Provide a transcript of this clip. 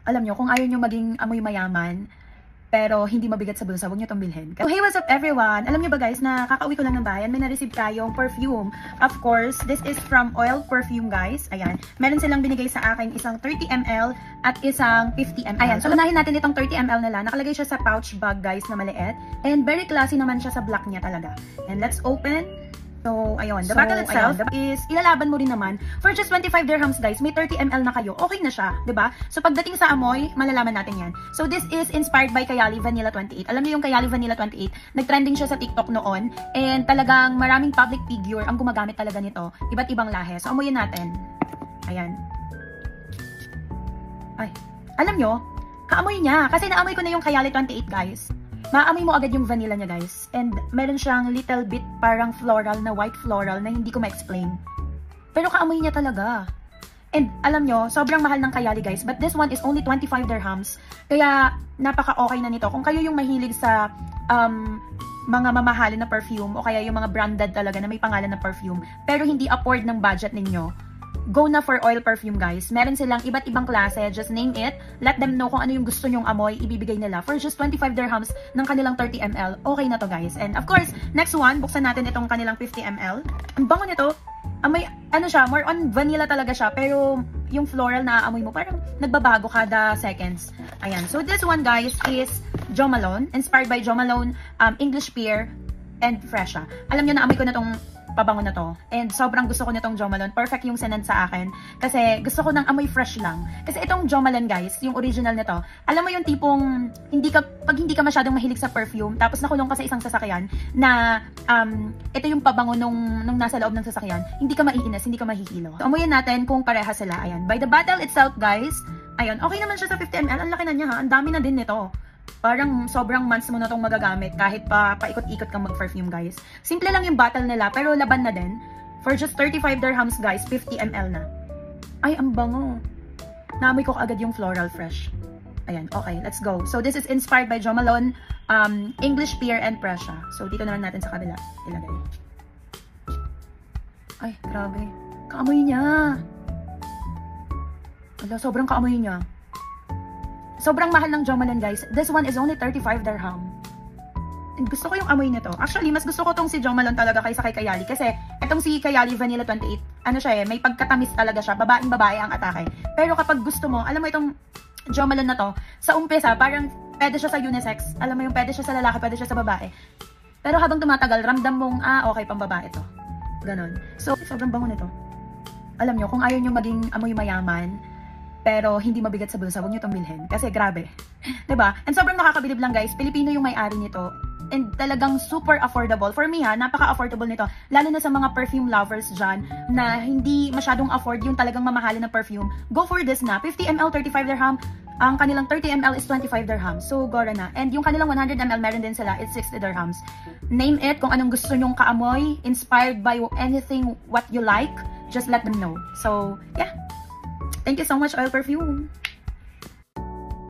Alam nyo, kung ayaw nyo maging amoy mayaman, pero hindi mabigat sa bulsa, huwag nyo itong bilhin. So, hey, what's up everyone? Alam nyo ba guys, na kakauwi ko lang ng bayan, may na-receive tayong perfume. Of course, this is from Oil Perfume guys. Ayan. Meron silang binigay sa akin isang 30 ml at isang 50 ml. Ayan. So, unahin natin itong 30 ml nila. Nakalagay siya sa pouch bag guys na maliit. And very classy naman siya sa black niya talaga. And let's open. So, ayun. The bottle itself is, ilalaban mo rin naman. For just 25 dirhams, guys, may 30 ml na kayo. Okay na siya, ba? Diba? So, pagdating sa amoy, malalaman natin yan. So, this is inspired by Kayali Vanilla 28. Alam niyo yung Kayali Vanilla 28? Nag-trending siya sa TikTok noon. And talagang maraming public figure ang gumagamit talaga nito. Iba't ibang lahe. So, amoyin natin. Ayan. Ay. Alam nyo, kaamoy niya. Kasi naamoy ko na yung Kayali 28, guys. Maamoy mo agad yung vanilla niya guys. And meron siyang little bit parang floral na white floral na hindi ko ma-explain. Pero kaamoy niya talaga. And alam nyo, sobrang mahal ng Kayali guys. But this one is only 25 dirhams. Kaya napaka-okay na nito. Kung kayo yung mahilig sa mga mamahalin na perfume o kaya yung mga branded talaga na may pangalan na perfume pero hindi afford ng budget ninyo, go na for Oil Perfume guys. Meron silang iba't ibang klase. Just name it. Let them know kung ano yung gusto nyong amoy. Ibibigay nila. For just 25 dirhams ng kanilang 30 ml. Okay na to guys. And of course, next one, buksan natin itong kanilang 50 ml. Ang bango nito. Amoy, ano siya, more on vanilla talaga siya. Pero yung floral na amoy mo, parang nagbabago kada seconds. Ayan. So this one guys is Jo Malone. Inspired by Jo Malone, English Pear, and Fresha. Alam nyo na amoy ko na tong pabango na to. And sobrang gusto ko nitong Jo Malone. Perfect yung sinend sa akin. Kasi gusto ko ng amoy fresh lang. Kasi itong Jo Malone guys, yung original nito, alam mo yung tipong, pag hindi ka masyadong mahilig sa perfume, tapos nakulong ka sa isang sasakyan, na ito yung pabango nung nasa loob ng sasakyan, hindi ka maiinis, hindi ka mahihilo. So, amoyin natin kung pareha sila. Ayan. By the bottle itself guys, ayun, okay naman siya sa 50 ml. Ang laki na niya ha. Ang dami na din nito. Parang sobrang months mo na itong magagamit kahit pa paikot-ikot kang mag-perfume guys. Simple lang yung bottle nila pero laban na din. For just 35 dirhams guys, 50 ml na. Ay, ang bango. Naamoy ko agad yung floral fresh. Ayan, okay, let's go. So this is inspired by Jo Malone, English Pear and Fresha. So dito naman natin sa kabila ilagay. Ay, grabe. Kaamoy niya. Ala, sobrang kaamoy niya. Sobrang mahal ng Jo Malone guys. This one is only 35 dirham. And gusto ko yung amoy nito. Actually, mas gusto ko tong si Jo Malone talaga kaysa kay Kayali. Kasi itong si Kayali Vanilla 28, ano siya may pagkatamis talaga siya. Babaeng-babae ang atake. Pero kapag gusto mo, alam mo itong Jo Malone na to, sa umpisa, parang pwede siya sa unisex. Alam mo yung pwede siya sa lalaki, pwede siya sa babae. Pero habang tumatagal, ramdam mong, okay, pang babae to. Ganon. So, sobrang bango nito. Alam nyo, kung ayaw nyo maging amoy mayaman, pero hindi mabigat sa bulsa, huwag nyo itong bilhin. Kasi grabe. Diba? And sobrang nakakabilib lang guys. Pilipino yung may-ari nito. And talagang super affordable. For me napaka-affordable nito. Lalo na sa mga perfume lovers dyan na hindi masyadong afford yung talagang mamahalin na perfume. Go for this na. 50 ml, 35 dirham. Ang kanilang 30 ml is 25 dirhams. So, gora na. And yung kanilang 100 ml, meron din sila. It's 60 dirhams. Name it kung anong gusto nyong kaamoy. Inspired by anything what you like. Just let them know. So, yeah. Thank you so much, Oil Perfume.